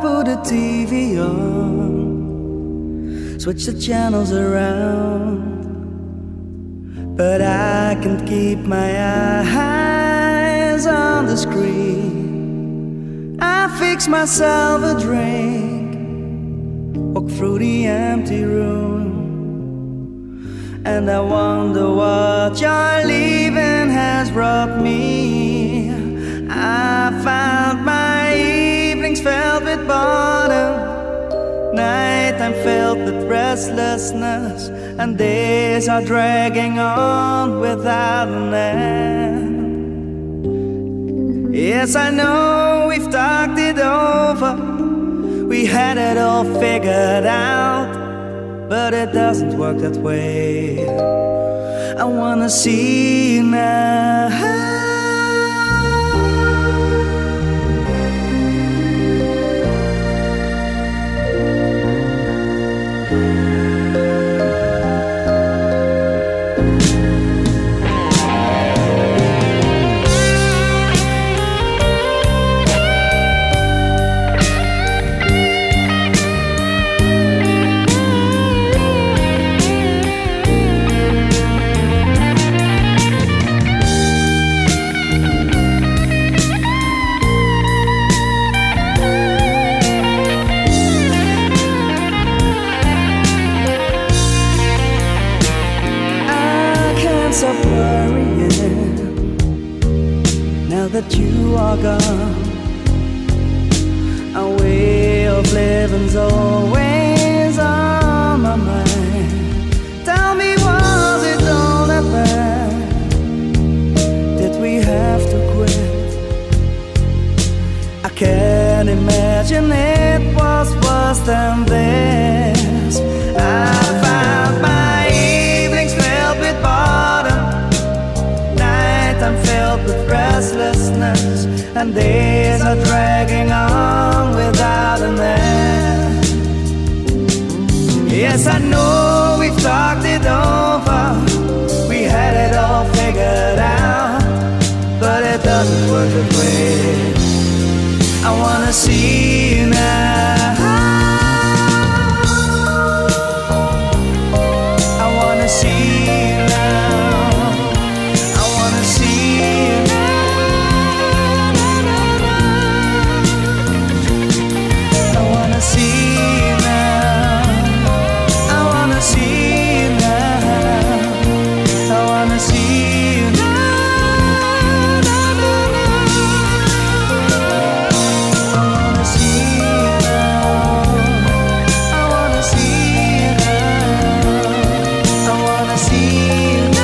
put the TV on, switch the channels around, but I can't keep my eyes on the screen. I fix myself a drink, walk through the empty room, and I wonder what your leaving has brought me. I found my evenings filled with boredom, nighttime filled with restlessness, and days are dragging on without an end. Yes, I know we've talked it over, we had it all figured out, but it doesn't work that way. I wanna see you now. Stop worrying now that you are gone. Our way of living's always on my mind. Tell me, was it all that bad? Did we have to quit? I can't imagine it was worse than this. I found my evenings filled with boredom, I'm filled with restlessness, and days are dragging on without an end. Yes, I know we've talked it over, we had it all figured out, but it doesn't work that way. I wanna see you now. I wanna see you now. I wanna see you now. I wanna see you now. I wanna see you now. I wanna see you now. I wanna see you now. I wanna see you now. I wanna see you now.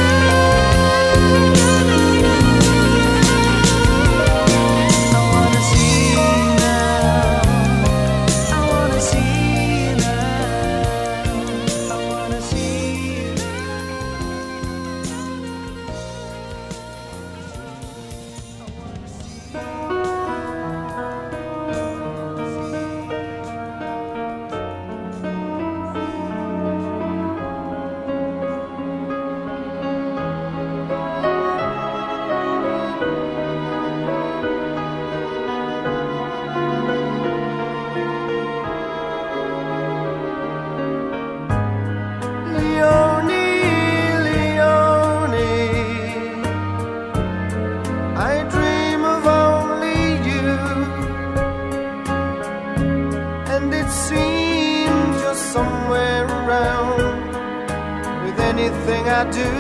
Anything I do,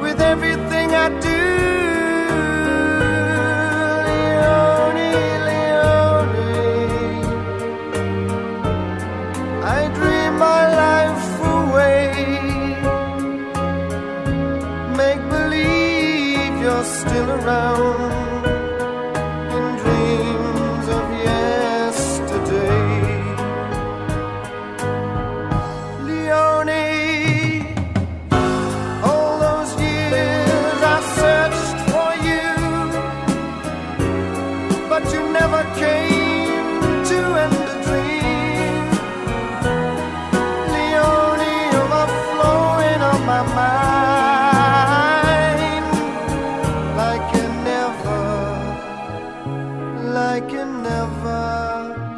with everything I do, Leone, Leone, I dream my life away, make believe you're still around, in dreams of yesterday. like you never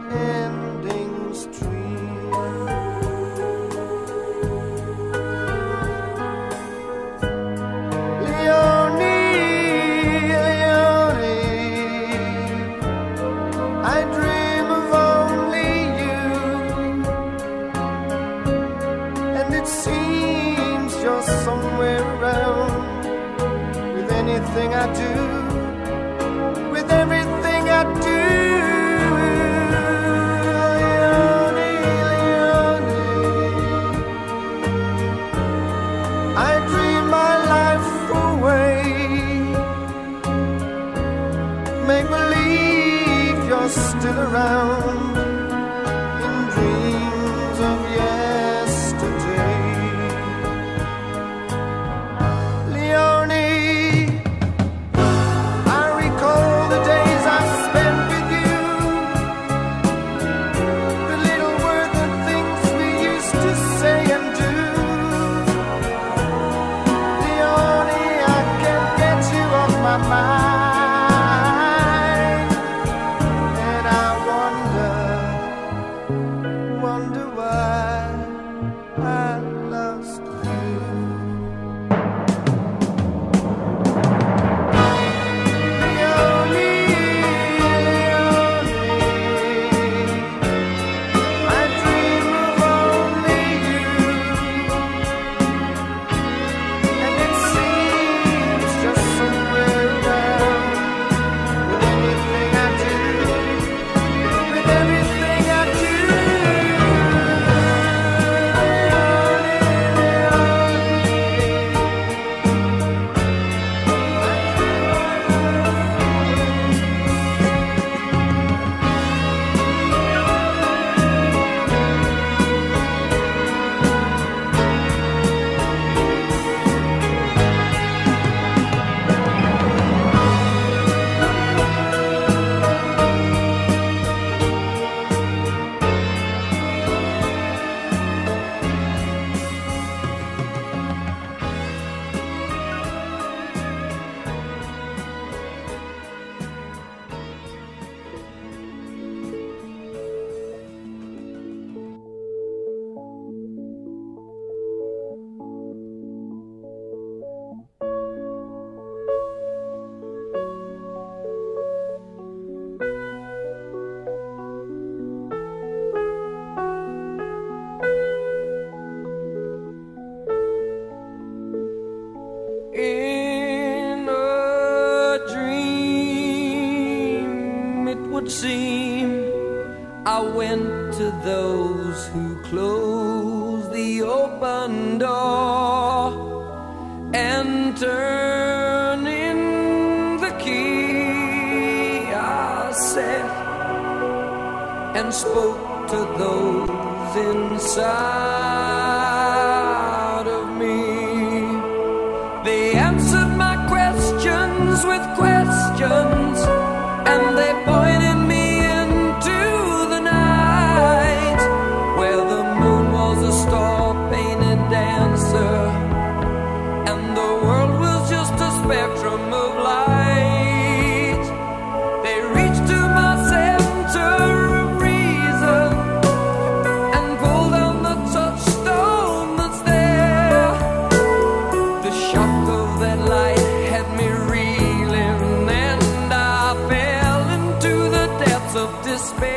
do, with everything I do. Leone, Leone, I dream my life away. Make believe you're still around in dreams of yesterday. Leone, I recall the days I spent with you, the little words and things we used to say and do. Leone, I can't get you off my mind, and I wonder why I lost you. Leone, I dream of only you, and it seems just somewhere around, with everything I do, with everything I do. In a dream, it would seem, I went to those who closed the open door, and turning the key, I sat and spoke to those inside of me. They answered my questions with questions, and they pointed me into the night, where the moon was a star-painted dancer, and the world was just a spectrum of light. They reached to my center of reason and pulled on the touchstone that's there. The shock of that light had me reeling, and I fell into the depths of despair.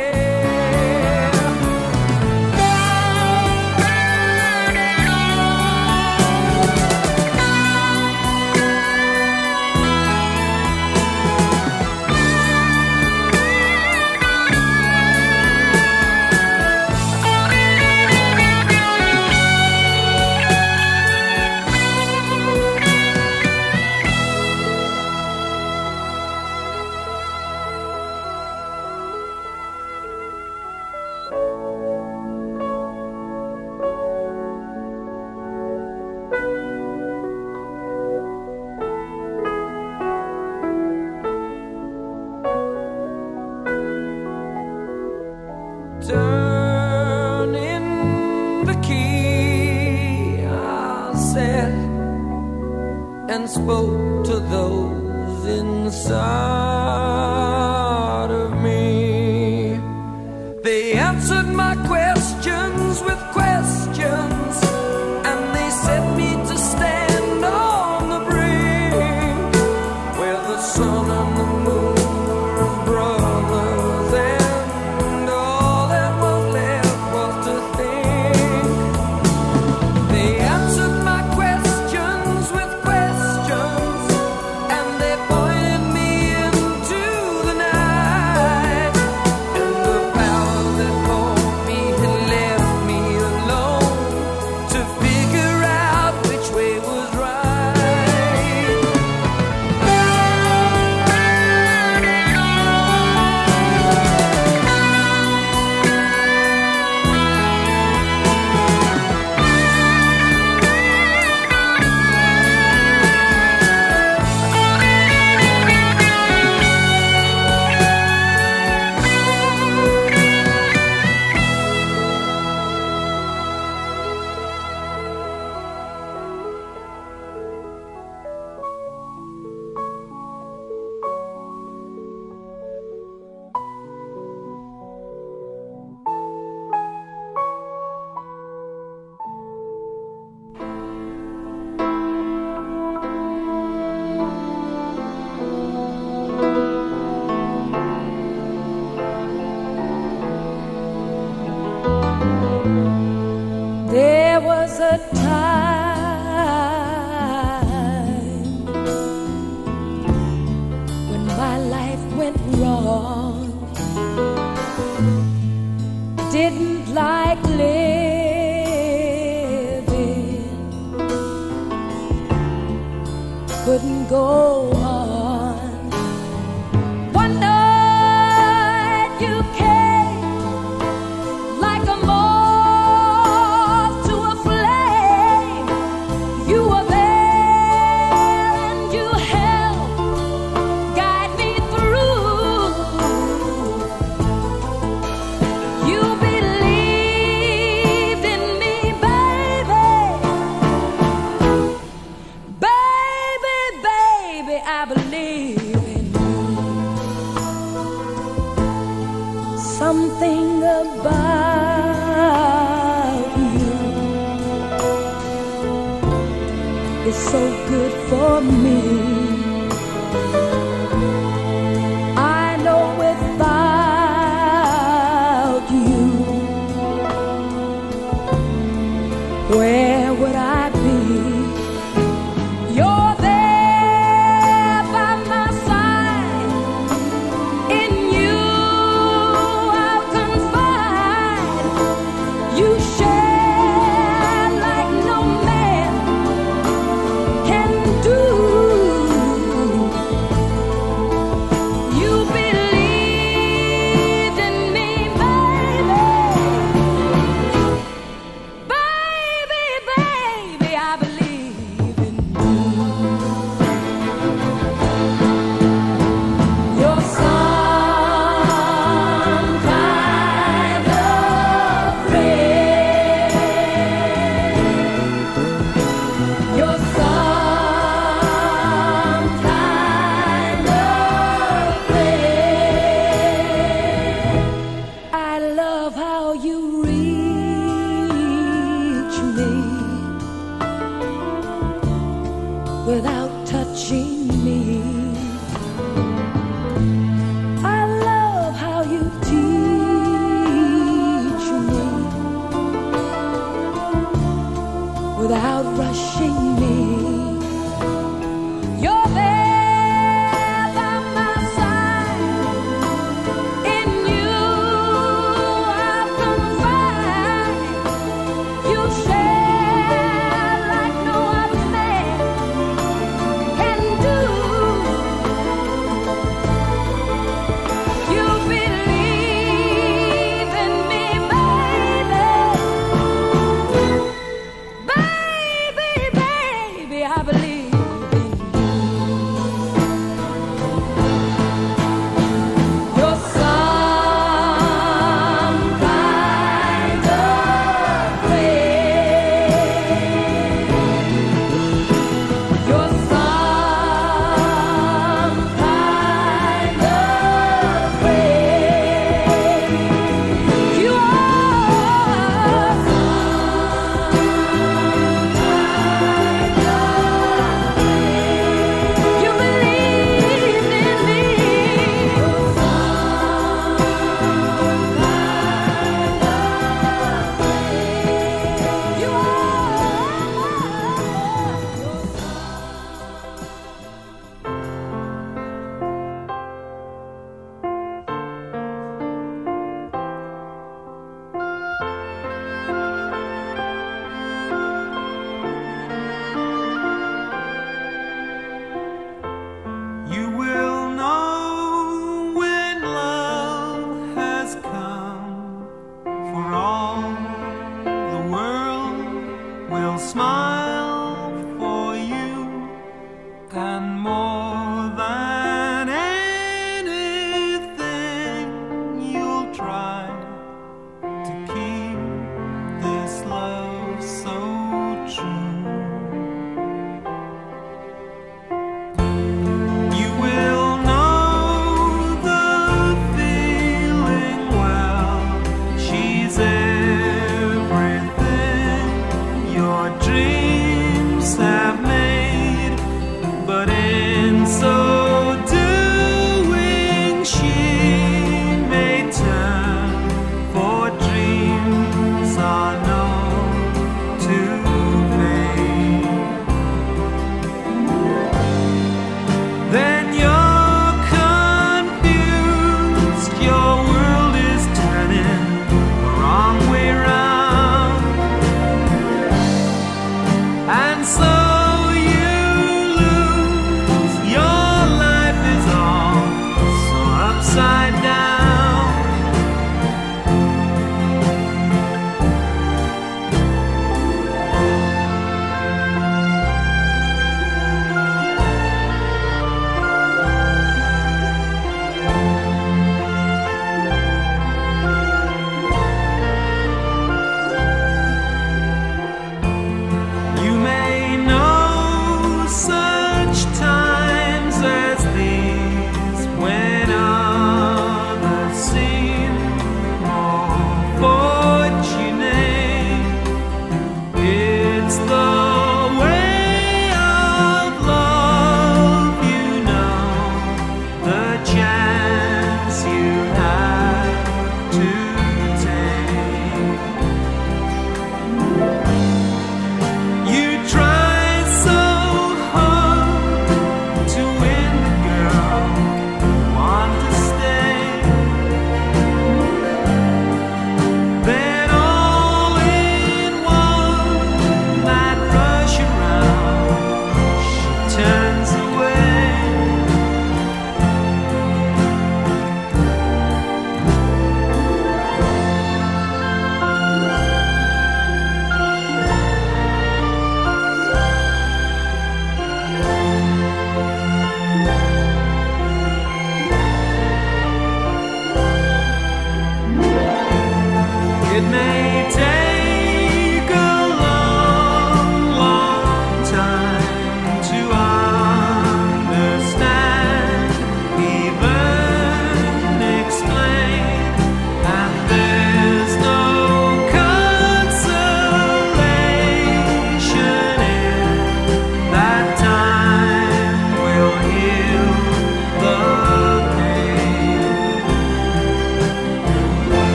Turning the key, I said, and spoke to those inside of me. They answered my questions with questions, and they set me to stand on the brink, where the sun and the moon were brothers, and all that was left was to think. They answered my questions with questions, and they pointed was a time when my life went wrong. Didn't like living, couldn't go on. One night you came like a moth to a flame. You were there and you helped guide me through. You believed in me, baby. Baby, baby, I believe in you. Something about you is so good for me. I know without you, where would I be? You're there by my side. In you I'll confide. You share like no man can do. You believed in me, baby. Baby, baby, I believe in you. You're some kind of friend. You're some kind of friend. I love how you reach me without touching me. I love how you teach me without rushing me. You're there by my side. In you I'll confide. You share like no other man can do. You believe in me, baby. Baby, baby, I believe in you. You're some kind of friend. You're some kind of friend. You are you believed in me. You You will know when love has come, for all the world will smile for you, and more than anything, you'll try to keep this love so true. You will know the feeling well. She's everything your dreams have made, but in so doing, she may turn It may take a long, long time to understand, even explain, and there's no consolation in that. Time will heal the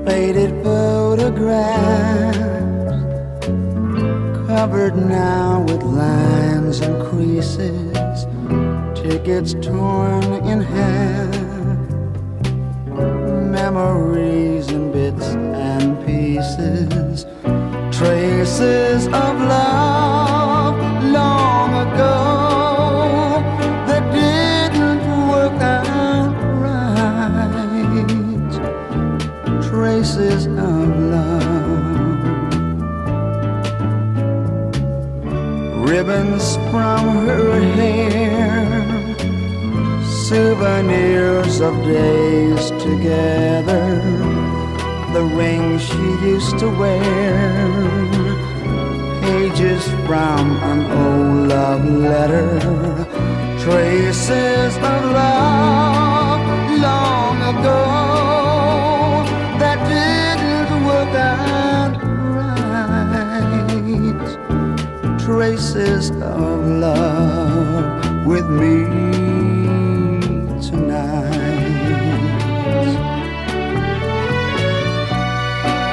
faded photographs, covered now with lines and creases, tickets torn in half, memories in bits and pieces, traces of love long ago that didn't work out right, traces of love, ribbons from her hair, souvenirs of days together, the ring she used to wear, pages from an old love letter, traces of love long ago that didn't work out right, traces of love with me tonight.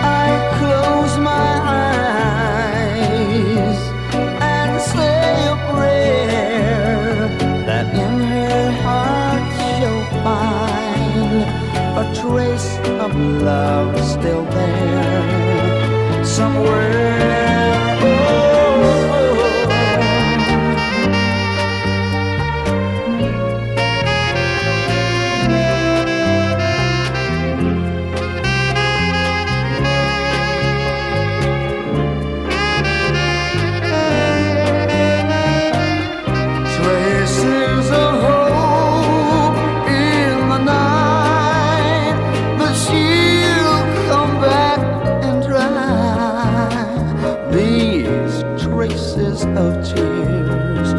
I close my eyes and say a prayer that in her heart she'll find a trace of love still there somewhere. Of tears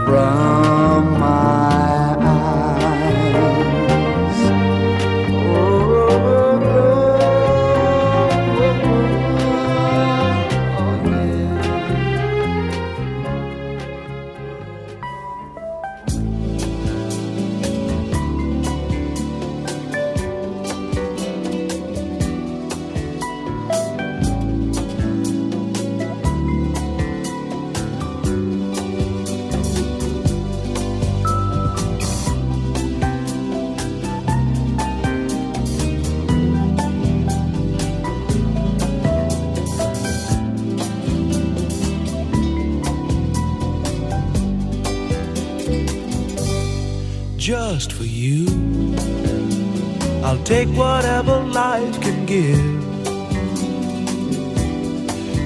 from my eyes. Just for you, I'll take whatever life can give.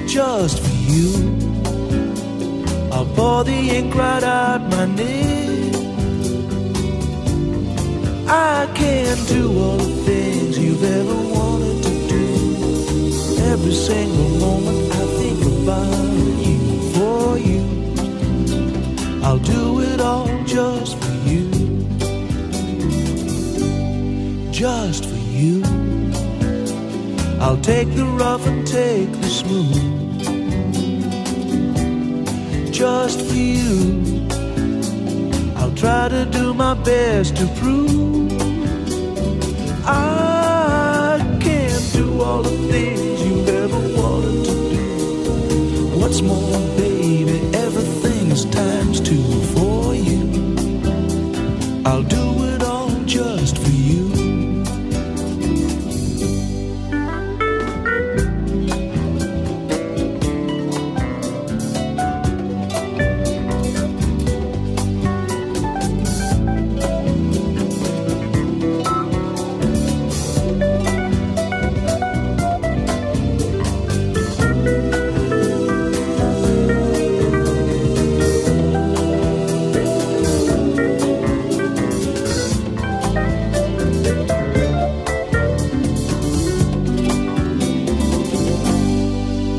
Just for you, I'll pour the ink right out my nib. I can do all the things you've ever wanted to do. Every single moment I think about you, for you. I'll do it all just for you. just for you. I'll take the rough and take the smooth, just for you. I'll try to do my best to prove I can do all the things you've ever wanted to do. What's more, baby, everything is times two for you. I'll do it all just for you.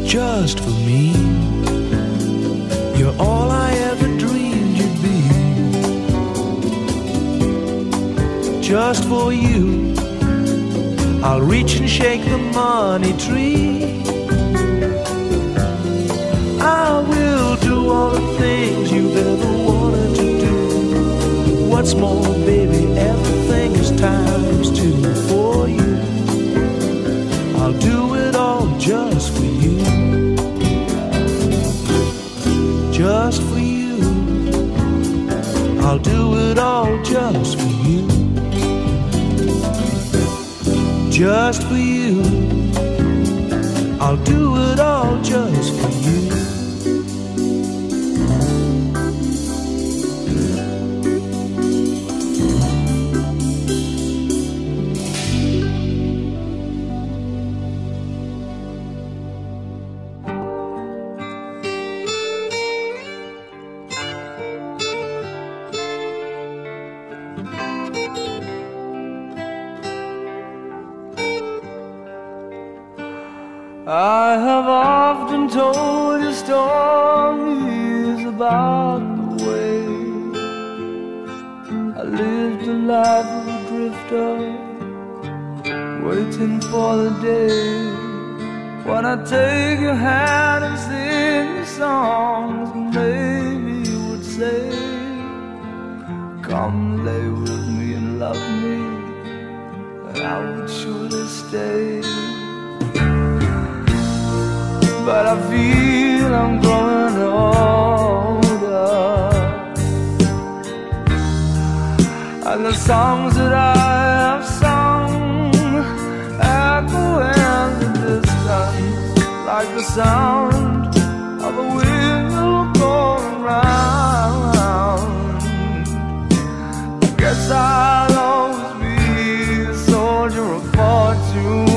Just for me, you're all I ever dreamed you'd be. Just for you, I'll reach and shake the money tree. I will do all the things you've ever wanted to do. What's more, baby, everything is times two for you. I'll do it all just for you. Just for you, I'll do it all just for you. Just for you, I'll do it all just for you. I have often told you stories about the way I lived a life of a drifter, waiting for the day when I take your hand and sing you songs, and maybe you would say, come lay with me and love me, and I would surely stay. But I feel I'm growing older, and the songs that I have sung echo in the distance like the sound of a wheel going round. I guess I'll always be a soldier of fortune.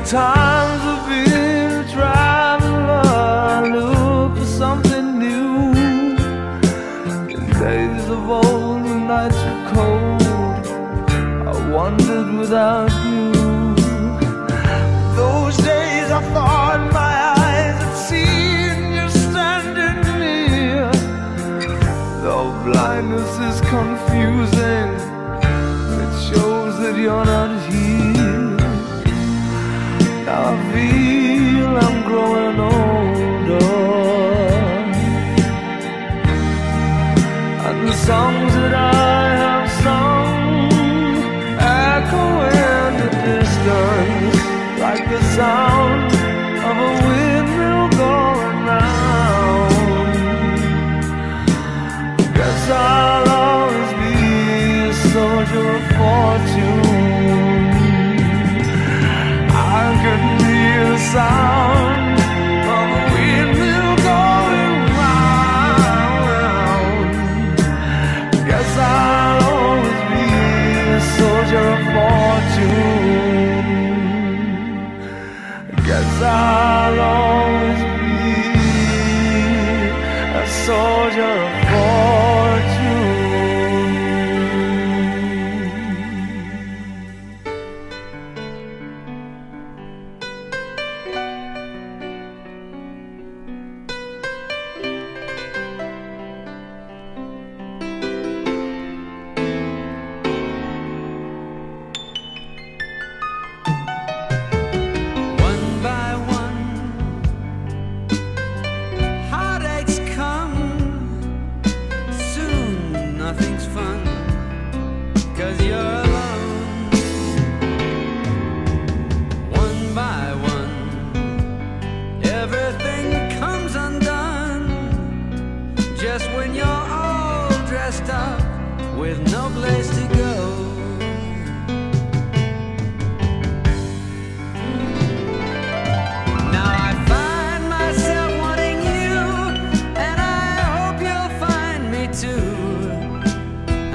Times of being a traveler, look for something new. In days of old, when nights were cold, I wandered without you. Those days I thought my eyes had seen you standing near. Though blindness is confusing, it shows that you're not here. Now I feel I'm growing older, and the songs that I have sung echo in the distance like the sound of a windmill going round. Guess I'll always be a soldier of fortune. I can hear the sound of a windmill going round. Guess I'll always be a soldier of fortune. 'cause you're alone. One by one, everything comes undone, just when you're all dressed up with no place to go. Now I find myself wanting you, and I hope you'll find me too,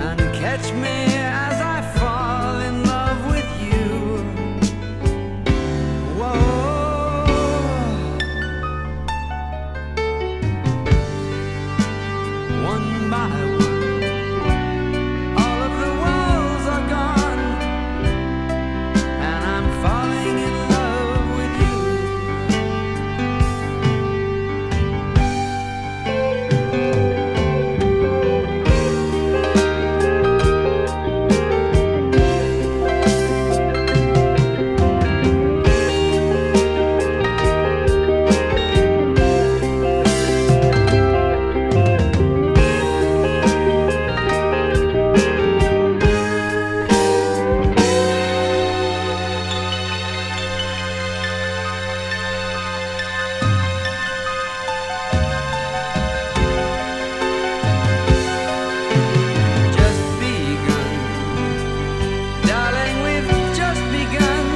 and catch me as I fall in love with you. Whoa. One by one, all of the walls are gone, and I'm falling in love with you. Just begun, darling, we've just begun,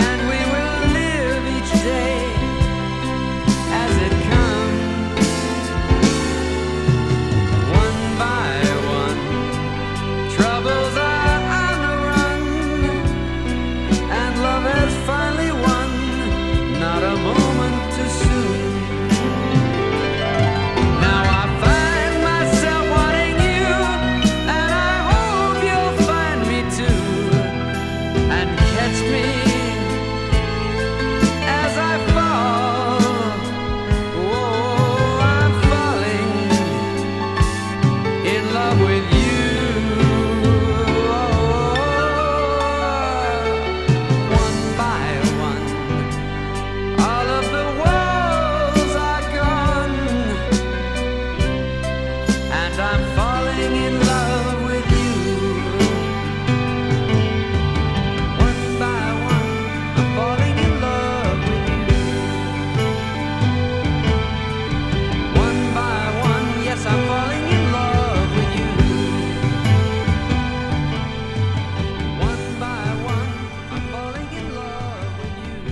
and we will live each day as it comes. One by one, troubles are on the run, and love has finally won, not a moment too soon. Now I find myself wanting you, and I hope you'll find me too, and catch me as I fall. Oh, I'm falling in love with you. One by one, all of the walls are gone, and I'm falling in love with you. One by one, I'm falling in love with you. One by one, yes, I'm falling in love with you. One by one, I'm falling in love with you.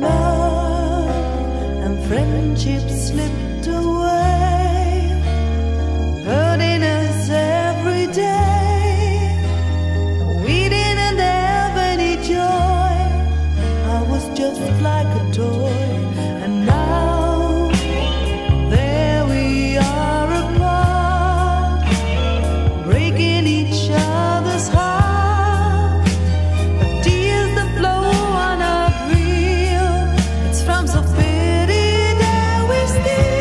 Love and friendship slipped away, hurting us every day. We didn't have any joy. I was just like a toy, and now there we are apart, breaking each other's heart. The tears that flow are not real. It's from self-pity that we steal.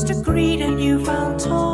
To greet a newfound toy.